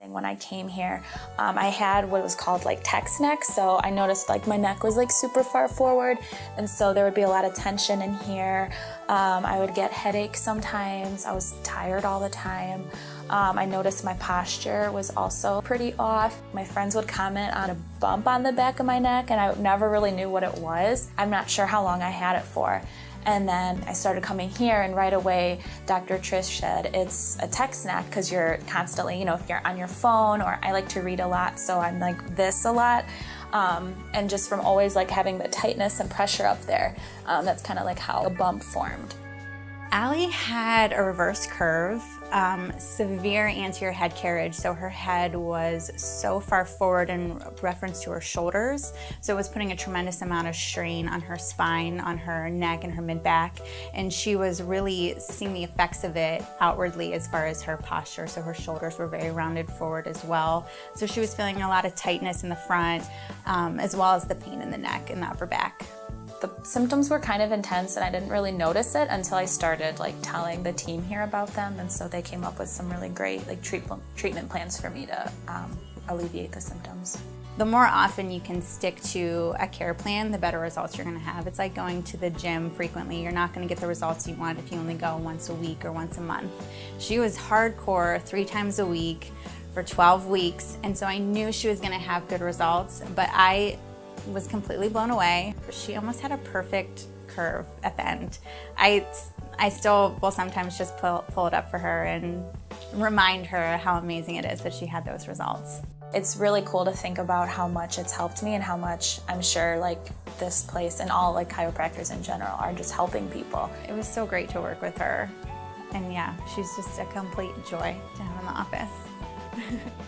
When I came here, I had what was called like text neck, so I noticed like my neck was like super far forward, and so there would be a lot of tension in here. I would get headaches sometimes. I was tired all the time. I noticed my posture was also pretty off. My friends would comment on a bump on the back of my neck, and I never really knew what it was. I'm not sure how long I had it for. And then I started coming here, and right away, Dr. Trish said it's a text neck because you're constantly, if you're on your phone, or I like to read a lot, so I'm like this a lot. And just from always like having the tightness and pressure up there, that's kind of like how a bump formed. Alli had a reverse curve, severe anterior head carriage, so her head was so far forward in reference to her shoulders, so it was putting a tremendous amount of strain on her spine, on her neck, and her mid-back, and she was really seeing the effects of it outwardly as far as her posture, so her shoulders were very rounded forward as well. So she was feeling a lot of tightness in the front, as well as the pain in the neck and the upper back. The symptoms were kind of intense, and I didn't really notice it until I started like telling the team here about them, and so they came up with some really great like treatment plans for me to alleviate the symptoms. The more often you can stick to a care plan, the better results you're going to have. It's like going to the gym frequently. You're not going to get the results you want if you only go once a week or once a month. She was hardcore 3 times a week for 12 weeks, and so I knew she was going to have good results, but I was completely blown away. She almost had a perfect curve at the end. I still will sometimes just pull it up for her and remind her how amazing it is that she had those results. It's really cool to think about how much it's helped me and how much I'm sure like this place and all like chiropractors in general are just helping people. It was so great to work with her, and yeah, she's just a complete joy to have in the office.